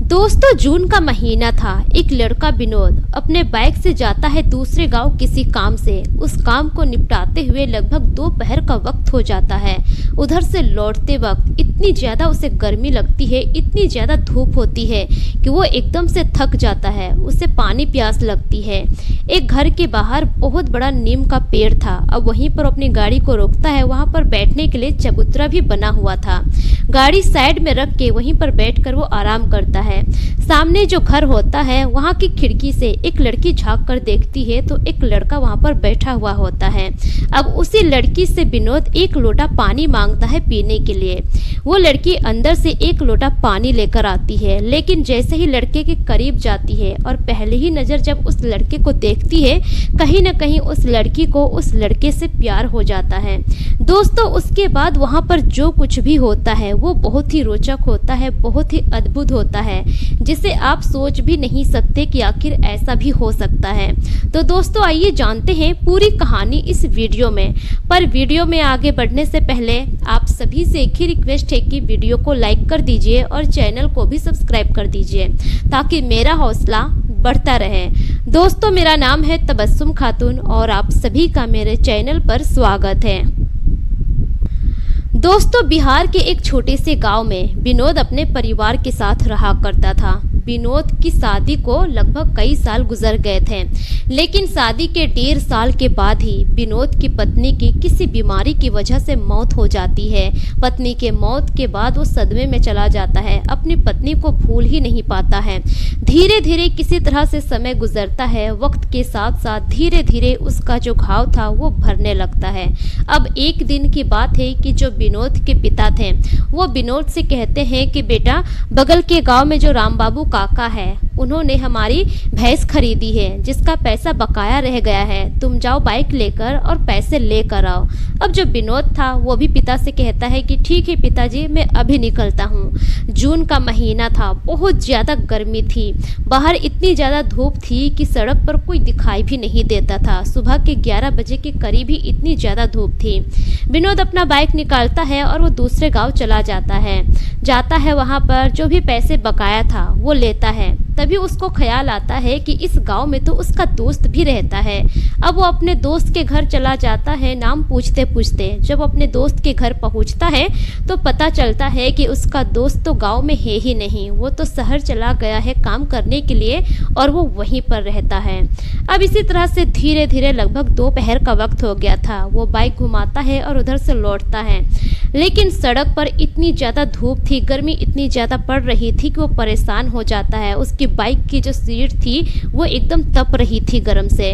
दोस्तों, जून का महीना था। एक लड़का विनोद अपने बाइक से जाता है दूसरे गांव किसी काम से। उस काम को निपटाते हुए लगभग दोपहर का वक्त हो जाता है। उधर से लौटते वक्त इतनी ज़्यादा उसे गर्मी लगती है, इतनी ज़्यादा धूप होती है कि वो एकदम से थक जाता है। उसे पानी प्यास लगती है। एक घर के बाहर बहुत बड़ा नीम का पेड़ था। अब वहीं पर अपनी गाड़ी को रोकता है। वहाँ पर बैठने के लिए चबूतरा भी बना हुआ था। गाड़ी साइड में रख के वहीं पर बैठकर वो आराम करता है। सामने जो घर होता है वहाँ की खिड़की से एक लड़की झांक कर देखती है तो एक लड़का वहाँ पर बैठा हुआ होता है। अब उसी लड़की से विनोद एक लोटा पानी मांगता है पीने के लिए। वो लड़की अंदर से एक लोटा पानी लेकर आती है, लेकिन जैसे ही लड़के के करीब जाती है और पहले ही नज़र जब उस लड़के को देखती है, कहीं ना कहीं उस लड़की को उस लड़के से प्यार हो जाता है। दोस्तों, उसके बाद वहाँ पर जो कुछ भी होता है वो बहुत ही रोचक होता है, बहुत ही अद्भुत होता है, जिसे आप सोच भी नहीं सकते कि आखिर ऐसा भी हो सकता है। तो दोस्तों, आइए जानते हैं पूरी कहानी इस वीडियो में। पर वीडियो में आगे बढ़ने से पहले आप सभी से एक ही रिक्वेस्ट है कि वीडियो को लाइक कर दीजिए और चैनल को भी सब्सक्राइब कर दीजिए ताकि मेरा हौसला बढ़ता रहे। दोस्तों, मेरा नाम है तबस्सुम खातून और आप सभी का मेरे चैनल पर स्वागत है। दोस्तों, बिहार के एक छोटे से गांव में विनोद अपने परिवार के साथ रहा करता था। विनोद की शादी को लगभग कई साल गुजर गए थे, लेकिन शादी के 1.5 साल के बाद ही विनोद की पत्नी की किसी बीमारी की वजह से मौत हो जाती है। पत्नी के मौत के बाद वो सदमे में चला जाता है, अपनी पत्नी को भूल ही नहीं पाता है। धीरे धीरे किसी तरह से समय गुजरता है। वक्त के साथ साथ धीरे धीरे उसका जो घाव था वो भरने लगता है। अब एक दिन की बात है कि जो विनोद के पिता थे वो विनोद से कहते हैं कि बेटा, बगल के गांव में जो राम बाबू काका है उन्होंने हमारी भैंस खरीदी है जिसका पैसा बकाया रह गया है। तुम जाओ बाइक लेकर और पैसे लेकर आओ। अब जो विनोद था वो भी पिता से कहता है कि ठीक है पिताजी, मैं अभी निकलता हूँ। जून का महीना था, बहुत ज़्यादा गर्मी थी। बाहर इतनी ज़्यादा धूप थी कि सड़क पर कोई दिखाई भी नहीं देता था। सुबह के 11 बजे के करीब ही इतनी ज़्यादा धूप थी। विनोद अपना बाइक निकालता है और वो दूसरे गांव चला जाता है। वहाँ पर जो भी पैसे बकाया था वो लेता है। तभी उसको ख्याल आता है कि इस गांव में तो उसका दोस्त भी रहता है। अब वो अपने दोस्त के घर चला जाता है। नाम पूछते पूछते जब अपने दोस्त के घर पहुंचता है तो पता चलता है कि उसका दोस्त तो गांव में है ही नहीं, वो तो शहर चला गया है काम करने के लिए और वो वहीं पर रहता है। अब इसी तरह से धीरे धीरे लगभग दोपहर का वक्त हो गया था। वो बाइक घुमाता है और उधर से लौटता है, लेकिन सड़क पर इतनी ज़्यादा धूप थी, गर्मी इतनी ज़्यादा पड़ रही थी कि वो परेशान हो जाता है। उसकी बाइक की जो सीट थी वो एकदम तप रही थी गर्म से।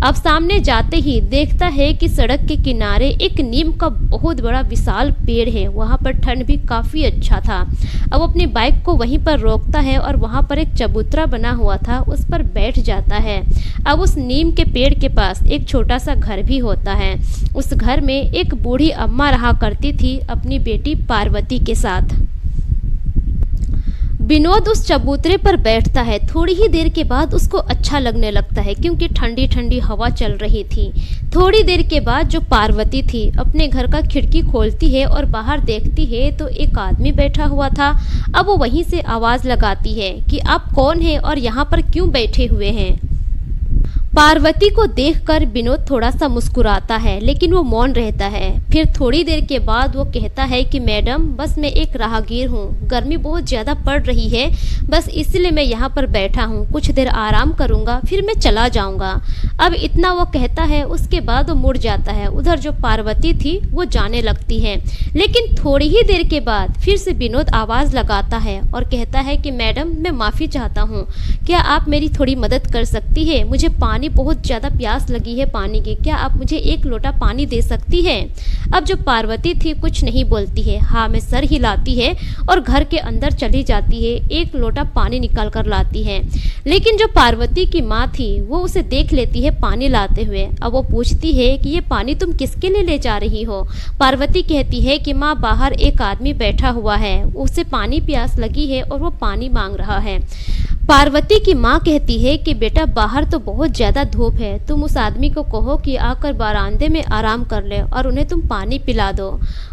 अब सामने जाते ही देखता है कि सड़क के किनारे एक नीम का बहुत बड़ा विशाल पेड़ है। वहाँ पर ठंड भी काफ़ी अच्छा था। अब अपनी बाइक को वहीं पर रोकता है और वहाँ पर एक चबूतरा बना हुआ था, उस पर बैठ जाता है। अब उस नीम के पेड़ के पास एक छोटा सा घर भी होता है। उस घर में एक बूढ़ी अम्मा रहा करती थी अपनी बेटी पार्वती के साथ। विनोद उस चबूतरे पर बैठता है। थोड़ी ही देर के बाद उसको अच्छा लगने लगता है क्योंकि ठंडी ठंडी हवा चल रही थी। थोड़ी देर के बाद जो पार्वती थी अपने घर का खिड़की खोलती है और बाहर देखती है तो एक आदमी बैठा हुआ था। अब वो वहीं से आवाज़ लगाती है कि आप कौन हैं और यहाँ पर क्यों बैठे हुए हैं। पार्वती को देखकर विनोद थोड़ा सा मुस्कुराता है, लेकिन वो मौन रहता है। फिर थोड़ी देर के बाद वो कहता है कि मैडम, बस मैं एक राहगीर हूँ, गर्मी बहुत ज़्यादा पड़ रही है, बस इसलिए मैं यहाँ पर बैठा हूँ, कुछ देर आराम करूँगा फिर मैं चला जाऊँगा। अब इतना वो कहता है, उसके बाद वो मुड़ जाता है। उधर जो पार्वती थी वो जाने लगती है, लेकिन थोड़ी ही देर के बाद फिर से विनोद आवाज़ लगाता है और कहता है कि मैडम, मैं माफ़ी चाहता हूँ, क्या आप मेरी थोड़ी मदद कर सकती है? मुझे पानी बहुत ज़्यादा प्यास लगी है पानी की, क्या आप मुझे एक लोटा पानी दे सकती है? अब जो पार्वती थी कुछ नहीं बोलती है, हाँ में सर हिलाती है और घर के अंदर चली जाती है। एक लोटा पानी निकाल कर लाती है, लेकिन जो पार्वती की माँ थी वो उसे देख लेती है पानी लाते हुए। अब वो पूछती है कि ये पानी तुम किसके लिए ले जा रही हो? पार्वती कहती है कि माँ, बाहर एक आदमी बैठा हुआ है, उसे पानी प्यास लगी है और वो पानी मांग रहा है। पार्वती की माँ कहती है कि बेटा, बाहर तो बहुत ज़्यादा धूप है, तुम उस आदमी को कहो कि आकर बरामदे में आराम कर ले और उन्हें तुम पानी पिला दो।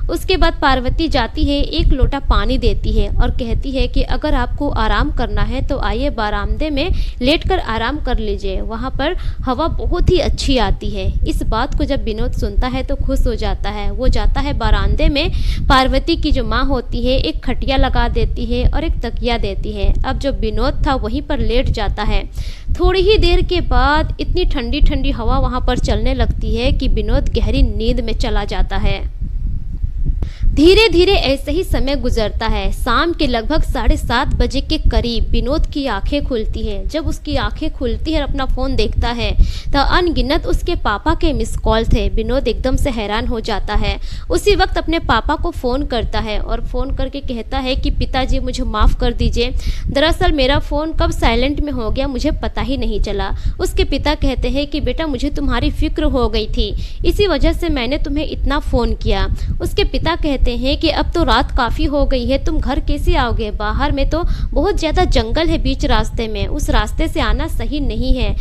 उसके बाद पार्वती जाती है, एक लोटा पानी देती है और कहती है कि अगर आपको आराम करना है तो आइए बरामदे में लेटकर आराम कर लीजिए, वहाँ पर हवा बहुत ही अच्छी आती है। इस बात को जब विनोद सुनता है तो खुश हो जाता है। वो जाता है बरामदे में, पार्वती की जो माँ होती है एक खटिया लगा देती है और एक तकिया देती है। अब जो विनोद था वहीं पर लेट जाता है। थोड़ी ही देर के बाद इतनी ठंडी ठंडी हवा वहाँ पर चलने लगती है कि विनोद गहरी नींद में चला जाता है। धीरे धीरे ऐसे ही समय गुजरता है। शाम के लगभग 7:30 बजे के करीब विनोद की आंखें खुलती है। जब उसकी आंखें खुलती है और अपना फ़ोन देखता है तो अनगिनत उसके पापा के मिस कॉल थे। विनोद एकदम से हैरान हो जाता है। उसी वक्त अपने पापा को फ़ोन करता है और फ़ोन करके कहता है कि पिताजी मुझे माफ़ कर दीजिए, दरअसल मेरा फ़ोन कब साइलेंट में हो गया मुझे पता ही नहीं चला। उसके पिता कहते हैं कि बेटा मुझे तुम्हारी फ़िक्र हो गई थी, इसी वजह से मैंने तुम्हें इतना फ़ोन किया। उसके पिता कहते हैं कि अब तो रात काफ़ी हो गई है, तुम घर कैसे आओगे? बाहर में तो बहुत ज़्यादा जंगल है बीच रास्ते में, उस रास्ते से आना सही नहीं है।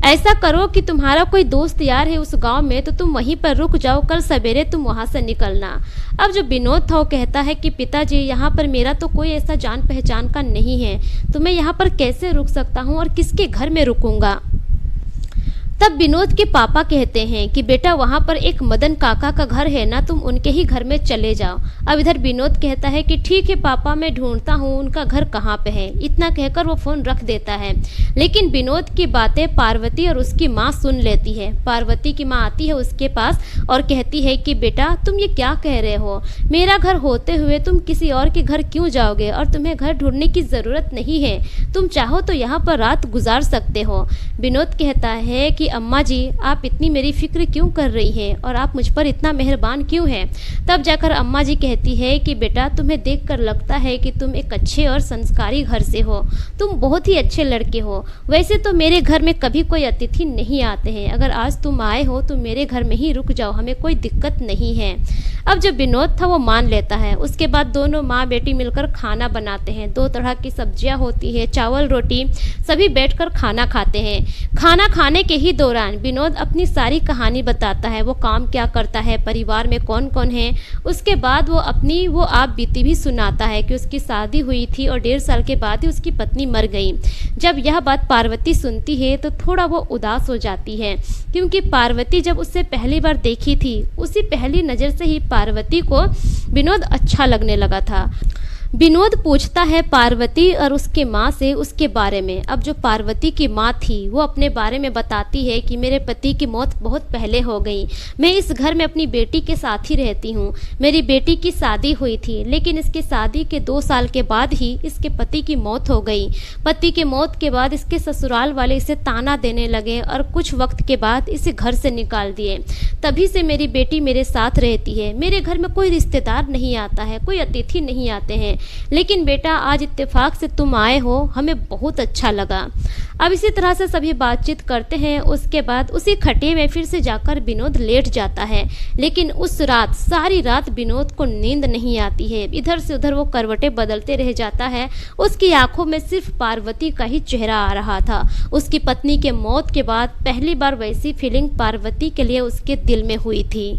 ऐसा करो कि तुम्हारा कोई दोस्त यार है उस गांव में तो तुम वहीं पर रुक जाओ, कल सवेरे तुम वहां से निकलना। अब जो विनोद था वो कहता है कि पिताजी यहाँ पर मेरा तो कोई ऐसा जान पहचान का नहीं है, तो मैं यहाँ पर कैसे रुक सकता हूँ और किसके घर में रुकूंगा? तब विनोद के पापा कहते हैं कि बेटा वहाँ पर एक मदन काका का घर है ना, तुम उनके ही घर में चले जाओ। अब इधर विनोद कहता है कि ठीक है पापा, मैं ढूंढता हूँ उनका घर कहाँ पे है। इतना कहकर वो फ़ोन रख देता है। लेकिन विनोद की बातें पार्वती और उसकी माँ सुन लेती है। पार्वती की माँ आती है उसके पास और कहती है कि बेटा तुम ये क्या कह रहे हो, मेरा घर होते हुए तुम किसी और के घर क्यों जाओगे, और तुम्हें घर ढूंढने की ज़रूरत नहीं है, तुम चाहो तो यहाँ पर रात गुजार सकते हो। विनोद कहता है कि अम्मा जी आप इतनी मेरी फिक्र क्यों कर रही हैं और आप मुझ पर इतना मेहरबान क्यों हैं? तब जाकर अम्मा जी कहती है कि बेटा तुम्हें देखकर लगता है कि तुम एक अच्छे और संस्कारी घर से हो, तुम बहुत ही अच्छे लड़के हो। वैसे तो मेरे घर में कभी कोई अतिथि नहीं आते हैं, अगर आज तुम आए हो तो मेरे घर में ही रुक जाओ, हमें कोई दिक्कत नहीं है। अब जो विनोद था वो मान लेता है। उसके बाद दोनों माँ बेटी मिलकर खाना बनाते हैं। 2 तरह की सब्जियां होती है, चावल रोटी, सभी बैठकर खाना खाते हैं। खाना खाने के ही दौरान विनोद अपनी सारी कहानी बताता है, वो काम क्या करता है, परिवार में कौन कौन है। उसके बाद वो अपनी वो आप बीती भी सुनाता है कि उसकी शादी हुई थी और 1.5 साल के बाद ही उसकी पत्नी मर गई। जब यह बात पार्वती सुनती है तो थोड़ा वो उदास हो जाती है, क्योंकि पार्वती जब उससे पहली बार देखी थी उसी पहली नज़र से ही पार्वती को विनोद अच्छा लगने लगा था। विनोद पूछता है पार्वती और उसके माँ से उसके बारे में। अब जो पार्वती की माँ थी वो अपने बारे में बताती है कि मेरे पति की मौत बहुत पहले हो गई, मैं इस घर में अपनी बेटी के साथ ही रहती हूँ। मेरी बेटी की शादी हुई थी, लेकिन इसकी शादी के 2 साल के बाद ही इसके पति की मौत हो गई। पति के मौत के बाद इसके ससुराल वाले इसे ताना देने लगे और कुछ वक्त के बाद इसे घर से निकाल दिए। तभी से मेरी बेटी मेरे साथ रहती है। मेरे घर में कोई रिश्तेदार नहीं आता है, कोई अतिथि नहीं आते हैं, लेकिन बेटा आज इत्तेफाक से तुम आए हो, हमें बहुत अच्छा लगा। अब इसी तरह से सभी बातचीत करते हैं। उसके बाद उसी खटिया में फिर से जाकर विनोद लेट जाता है, लेकिन उस रात सारी रात विनोद को नींद नहीं आती है। इधर से उधर वो करवटें बदलते रह जाता है। उसकी आंखों में सिर्फ पार्वती का ही चेहरा आ रहा था। उसकी पत्नी के मौत के बाद पहली बार वैसी फीलिंग पार्वती के लिए उसके दिल में हुई थी।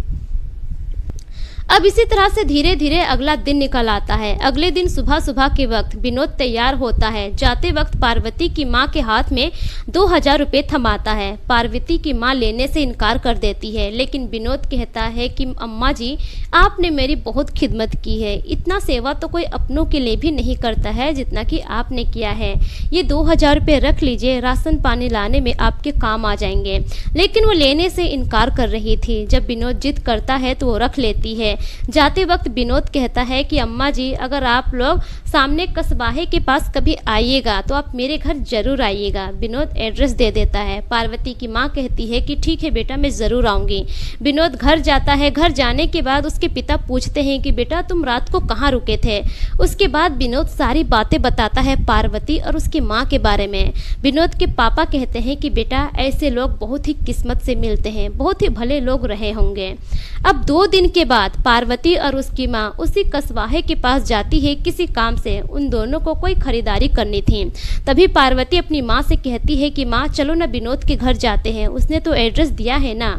अब इसी तरह से धीरे धीरे अगला दिन निकल आता है। अगले दिन सुबह सुबह के वक्त विनोद तैयार होता है। जाते वक्त पार्वती की माँ के हाथ में 2000 रुपये थमाता है। पार्वती की माँ लेने से इनकार कर देती है, लेकिन विनोद कहता है कि अम्मा जी आपने मेरी बहुत खिदमत की है, इतना सेवा तो कोई अपनों के लिए भी नहीं करता है जितना कि आपने किया है। ये 2000 रुपये रख लीजिए, राशन पानी लाने में आपके काम आ जाएंगे। लेकिन वो लेने से इनकार कर रही थी। जब विनोद जिद करता है तो वो रख लेती है। जाते वक्त विनोद कहता है कि अम्मा जी अगर आप लोग सामने कसबाहे के पास कभी आइएगा तो आप मेरे घर जरूर आइएगा। विनोद एड्रेस दे देता है। पार्वती की माँ कहती है कि ठीक है बेटा मैं ज़रूर आऊँगी। विनोद घर जाता है। घर जाने के बाद उसके पिता पूछते हैं कि बेटा तुम रात को कहाँ रुके थे। उसके बाद विनोद सारी बातें बताता है पार्वती और उसकी माँ के बारे में। विनोद के पापा कहते हैं कि बेटा ऐसे लोग बहुत ही किस्मत से मिलते हैं, बहुत ही भले लोग रहे होंगे। अब 2 दिन के बाद पार्वती और उसकी माँ उसी कसवाहे के पास जाती है किसी काम से। उन दोनों को कोई खरीदारी करनी थी। तभी पार्वती अपनी माँ से कहती है कि माँ चलो ना विनोद के घर जाते हैं, उसने तो एड्रेस दिया है ना।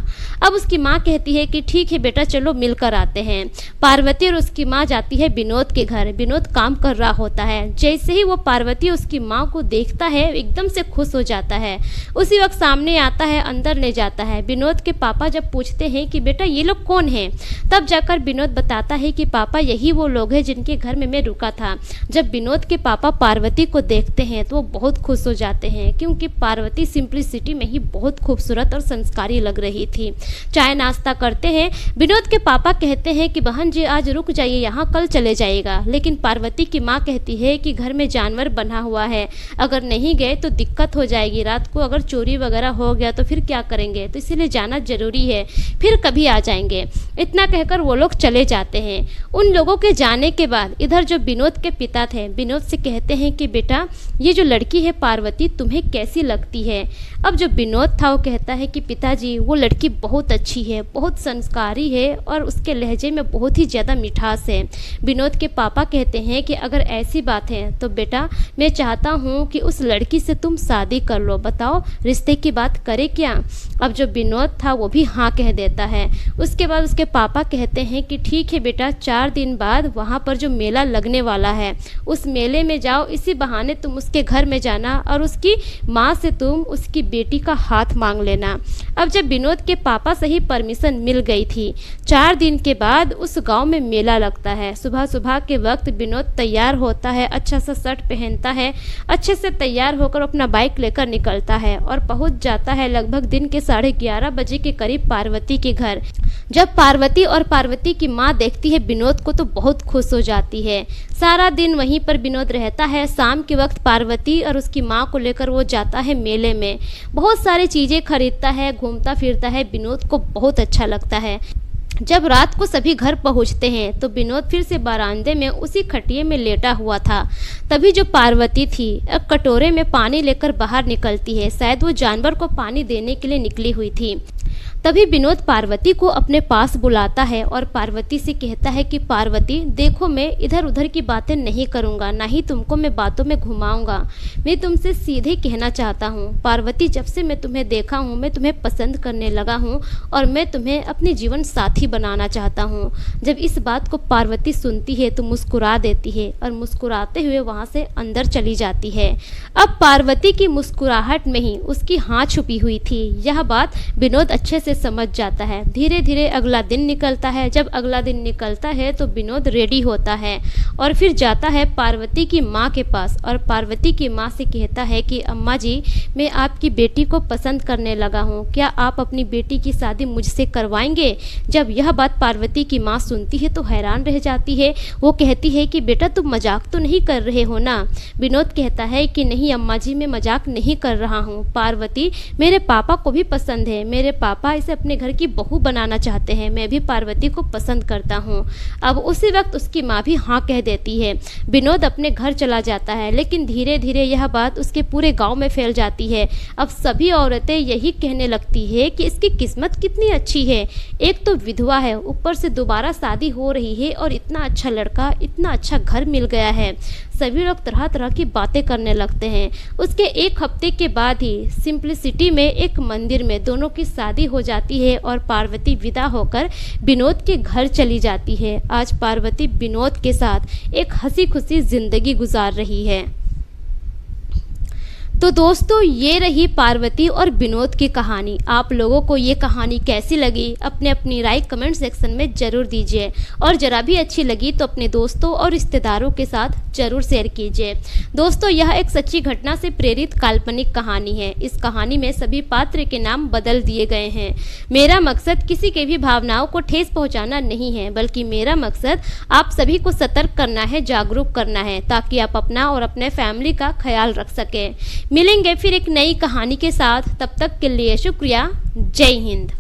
अब उसकी माँ कहती है कि ठीक है बेटा चलो मिलकर आते हैं। पार्वती और उसकी माँ जाती है विनोद के घर। विनोद काम कर रहा होता है। जैसे ही वो पार्वती उसकी माँ को देखता है एकदम से खुश हो जाता है। उसी वक्त सामने आता है, अंदर ले जाता है। विनोद के पापा जब पूछते हैं कि बेटा ये लोग कौन हैं, तब जाकर विनोद बताता है कि पापा यही वो लोग हैं जिनके घर में मैं रुका था। जब विनोद के पापा पार्वती को देखते हैं तो वो बहुत खुश हो जाते हैं, क्योंकि पार्वती सिंपलिसिटी में ही बहुत खूबसूरत और संस्कारी लग रही थी। चाय नाश्ता करते हैं। विनोद के पापा कहते हैं कि बहन जी आज रुक जाइए, यहाँ कल चले जाइएगा। लेकिन पार्वती की माँ कहती है कि घर में जानवर बंधा हुआ है, अगर नहीं गए तो दिक्कत हो जाएगी, रात को अगर चोरी वगैरह हो गया तो फिर क्या करेंगे, तो इसीलिए जाना जरूरी है, फिर कभी आ जाएंगे। इतना कहकर वो लोग चले जाते हैं। उन लोगों के जाने के बाद इधर जो विनोद के पिता थे, विनोद से कहते हैं कि बेटा ये जो लड़की है पार्वती तुम्हें कैसी लगती है। अब जो विनोद था वो कहता है कि पिताजी वो लड़की बहुत अच्छी है, बहुत संस्कारी है और उसके लहजे में बहुत ही ज़्यादा मिठास है। विनोद के पापा कहते हैं कि अगर ऐसी बात है तो बेटा मैं चाहता हूँ कि उस लड़की से तुम शादी कर लो, बताओ रिश्ते की बात करे क्या। अब जो विनोद था वो भी हाँ कह देता है। उसके बाद उसके पापा कहते हैं कि ठीक है बेटा 4 दिन बाद वहाँ पर जो मेला लगने वाला है उस मेले में जाओ, इसी बहाने तुम उसके घर में जाना और उसकी माँ से तुम उसकी बेटी का हाथ मांग लेना। अब जब विनोद के पापा से ही परमिशन मिल गई थी, 4 दिन के बाद उस गांव में मेला लगता है। सुबह सुबह के वक्त विनोद तैयार होता है, अच्छा सा शर्ट पहनता है, अच्छे से तैयार होकर अपना बाइक लेकर निकलता है और पहुंच जाता है लगभग दिन के 11:30 बजे के करीब पार्वती के घर। जब पार्वती और पार्वती की माँ देखती है विनोद को तो बहुत खुश हो जाती है। सारा दिन वहीं पर विनोद रहता है। शाम के वक्त पार्वती और उसकी माँ को लेकर वो जाता है मेले में, बहुत सारी चीज़ें खरीदता है, घूमता फिरता है। विनोद को बहुत अच्छा लगता है। जब रात को सभी घर पहुंचते हैं तो विनोद फिर से बरामदे में उसी खटिये में लेटा हुआ था। तभी जो पार्वती थी एक कटोरे में पानी लेकर बाहर निकलती है। शायद वो जानवर को पानी देने के लिए निकली हुई थी। तभी विनोद पार्वती को अपने पास बुलाता है और पार्वती से कहता है कि पार्वती देखो मैं इधर उधर की बातें नहीं करूँगा, ना ही तुमको मैं बातों में घुमाऊँगा। मैं तुमसे सीधे कहना चाहता हूँ पार्वती, जब से मैं तुम्हें देखा हूँ मैं तुम्हें पसंद करने लगा हूँ और मैं तुम्हें अपनी जीवन साथी बनाना चाहता हूँ। जब इस बात को पार्वती सुनती है तो मुस्कुरा देती है और मुस्कुराते हुए वहाँ से अंदर चली जाती है। अब पार्वती की मुस्कुराहट में ही उसकी हाँ छुपी हुई थी। यह बात विनोद अच्छे से समझ जाता है। धीरे धीरे अगला दिन निकलता है। जब अगला दिन निकलता है तो विनोद रेडी होता है और फिर जाता है पार्वती की माँ के पास और पार्वती की माँ से कहता है कि अम्मा जी मैं आपकी बेटी को पसंद करने लगा हूँ, क्या आप अपनी बेटी की शादी मुझसे करवाएंगे। जब यह बात पार्वती की माँ सुनती है तो हैरान रह जाती है। वो कहती है कि बेटा तुम मजाक तो नहीं कर रहे हो ना। विनोद कहता है कि नहीं अम्मा जी मैं मजाक नहीं कर रहा हूँ। पार्वती मेरे पापा को भी पसंद है, मेरे पापा इसे अपने घर की बहू बनाना चाहते हैं, मैं भी पार्वती को पसंद करता हूँ। अब उसी वक्त उसकी माँ भी हाँ कह देती है। विनोद अपने घर चला जाता है, लेकिन धीरे धीरे यह बात उसके पूरे गांव में फैल जाती है। अब सभी औरतें यही कहने लगती है कि इसकी किस्मत कितनी अच्छी है, एक तो विधवा है, ऊपर से दोबारा शादी हो रही है और इतना अच्छा लड़का, इतना अच्छा घर मिल गया है। सभी लोग तरह तरह की बातें करने लगते हैं। उसके 1 हफ्ते के बाद ही सिंपलिसिटी में एक मंदिर में दोनों की शादी हो जाती है और पार्वती विदा होकर विनोद के घर चली जाती है। आज पार्वती विनोद के साथ एक हंसी खुशी जिंदगी गुजार रही है। तो दोस्तों ये रही पार्वती और विनोद की कहानी। आप लोगों को ये कहानी कैसी लगी अपने अपनी राय कमेंट सेक्शन में ज़रूर दीजिए और ज़रा भी अच्छी लगी तो अपने दोस्तों और रिश्तेदारों के साथ ज़रूर शेयर कीजिए। दोस्तों यह एक सच्ची घटना से प्रेरित काल्पनिक कहानी है। इस कहानी में सभी पात्र के नाम बदल दिए गए हैं। मेरा मकसद किसी के भी भावनाओं को ठेस पहुँचाना नहीं है, बल्कि मेरा मकसद आप सभी को सतर्क करना है, जागरूक करना है, ताकि आप अपना और अपने फैमिली का ख्याल रख सकें। मिलेंगे फिर एक नई कहानी के साथ, तब तक के लिए शुक्रिया। जय हिंद।